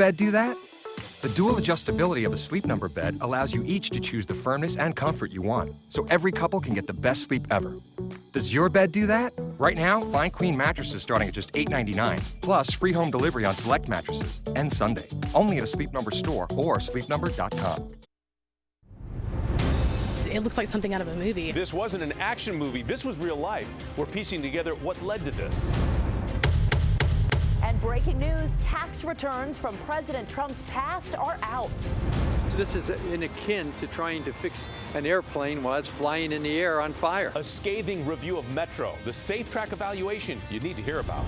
bed do that? The dual adjustability of a Sleep Number bed allows you each to choose the firmness and comfort you want, so every couple can get the best sleep ever. Does your bed do that? Right now, find queen mattresses starting at just $8.99, plus free home delivery on select mattresses. End Sunday. Only at a Sleep Number store or sleepnumber.com. It looks like something out of a movie. This wasn't an action movie. This was real life. We're piecing together what led to this. And breaking news, tax returns from President Trump's past are out. So this is akin to trying to fix an airplane while it's flying in the air on fire. A scathing review of Metro, the safe track evaluation you need to hear about.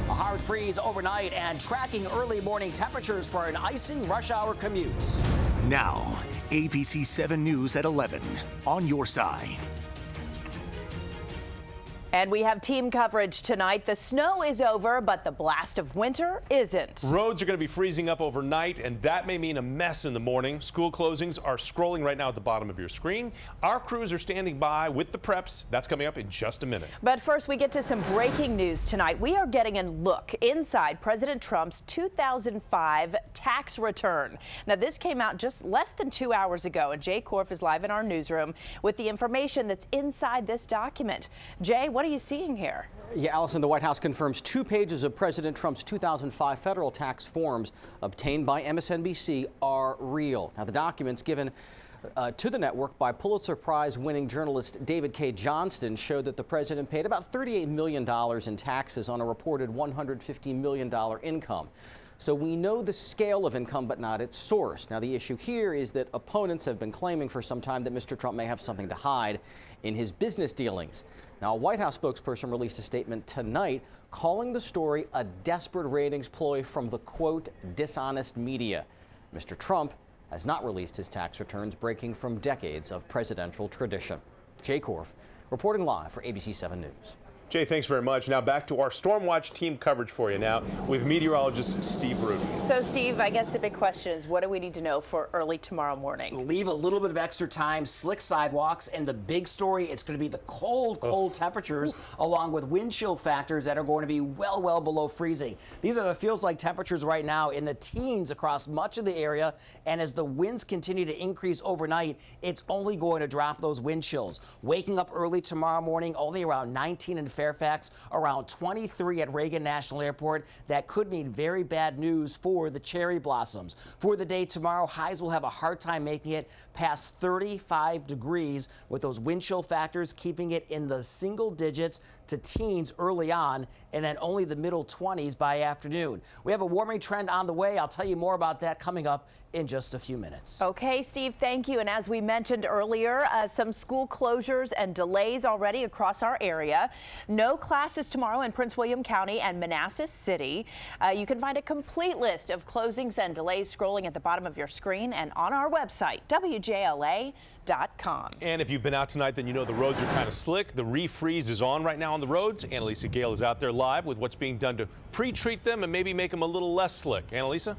A hard freeze overnight and tracking early morning temperatures for an icy rush hour commute. Now, ABC 7 News at 11 on your side. And we have team coverage tonight. The snow is over, but the blast of winter isn't. Roads are going to be freezing up overnight, and that may mean a mess in the morning. School closings are scrolling right now at the bottom of your screen. Our crews are standing by with the preps. That's coming up in just a minute. But first, we get to some breaking news tonight. We are getting a look inside President Trump's 2005 tax return. Now, this came out just less than 2 hours ago, and Jay Korf is live in our newsroom with the information that's inside this document. Jay, what are you seeing here? Yeah, Allison, the White House confirms 2 pages of President Trump's 2005 federal tax forms obtained by MSNBC are real. Now, the documents given to the network by Pulitzer Prize winning journalist David K. Johnston showed that the president paid about $38 million in taxes on a reported $150 million income. So we know the scale of income, but not its source. Now, the issue here is that opponents have been claiming for some time that Mr. Trump may have something to hide in his business dealings. Now, a White House spokesperson released a statement tonight calling the story a desperate ratings ploy from the, quote, dishonest media. Mr. Trump has not released his tax returns, breaking from decades of presidential tradition. Jay Korf, reporting live for ABC 7 News. Jay, thanks very much. Now back to our Stormwatch team coverage for you now with meteorologist Steve Rudin. So, Steve, I guess the big question is, what do we need to know for early tomorrow morning? Leave a little bit of extra time, slick sidewalks, and the big story, it's going to be the cold temperatures along with wind chill factors that are going to be well below freezing. These are the feels-like temperatures right now in the teens across much of the area, and as the winds continue to increase overnight, it's only going to drop those wind chills. Waking up early tomorrow morning, only around 19 in Fairfax, around 23 at Reagan National Airport. That could mean very bad news for the cherry blossoms. For the day tomorrow, highs will have a hard time making it past 35 degrees with those wind chill factors keeping it in the single digits to teens early on, and then only the middle 20s by afternoon. We have a warming trend on the way. I'll tell you more about that coming up in just a few minutes. Okay, Steve, thank you. And as we mentioned earlier, some school closures and delays already across our area. No classes tomorrow in Prince William County and Manassas City. You can find a complete list of closings and delays scrolling at the bottom of your screen and on our website, WJLA.com. And if you've been out tonight, then you know the roads are kind of slick. The refreeze is on right now on the roads. Annalisa Gale is out there live with what's being done to pre-treat them and maybe make them a little less slick. Annalisa?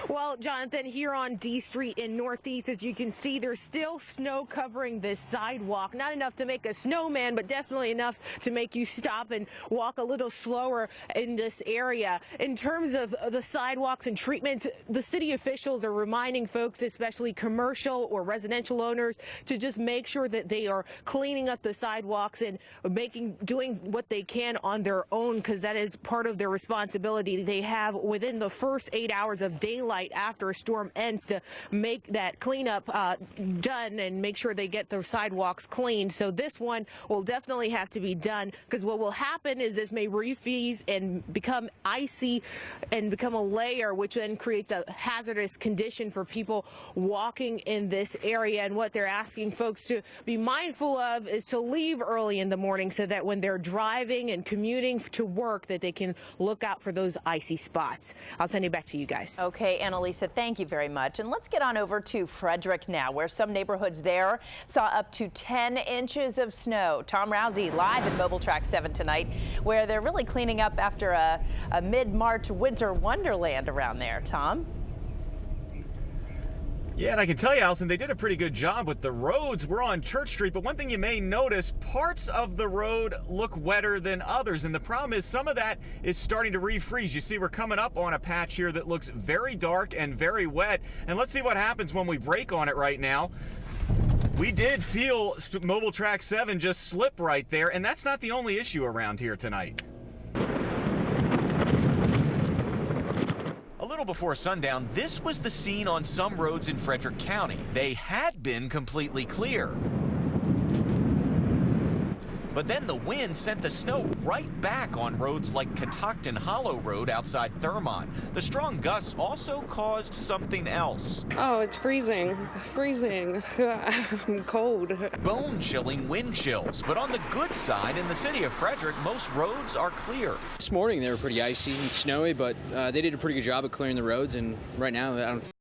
Well, Jonathan, here on D Street in Northeast, as you can see, there's still snow covering this sidewalk. Not enough to make a snowman, but definitely enough to make you stop and walk a little slower in this area. In terms of the sidewalks and treatments, the city officials are reminding folks, especially commercial or residential owners, to just make sure that they are cleaning up the sidewalks and doing what they can on their own, because that is part of their responsibility. They have within the first 8 hours of daylight after a storm ends to make that cleanup done and make sure they get their sidewalks clean. So this one will definitely have to be done, because what will happen is this may refreeze and become icy and become a layer, which then creates a hazardous condition for people walking in this area. And what they're asking folks to be mindful of is to leave early in the morning so that when they're driving and commuting to work, that they can look out for those icy spots. I'll send it back to you guys. Okay, Annalisa, thank you very much. And let's get on over to Frederick now, where some neighborhoods there saw up to 10 inches of snow. Tom Rousey live at Mobile Track 7 tonight, where they're really cleaning up after a mid-March winter wonderland around there. Tom? Yeah, and I can tell you, Allison, they did a pretty good job with the roads. We're on Church Street, but one thing you may notice, parts of the road look wetter than others, and the problem is some of that is starting to refreeze. You see, we're coming up on a patch here that looks very dark and very wet, and let's see what happens when we brake on it right now. We did feel Mobile Track 7 just slip right there, and that's not the only issue around here tonight. A little before sundown, this was the scene on some roads in Frederick County. They had been completely clear. But then the wind sent the snow right back on roads like Catoctin Hollow Road outside Thurmont. The strong gusts also caused something else. Oh, it's freezing. Freezing. I'm cold. Bone-chilling wind chills. But on the good side, in the city of Frederick, most roads are clear. This morning they were pretty icy and snowy, but they did a pretty good job of clearing the roads, and right now I don't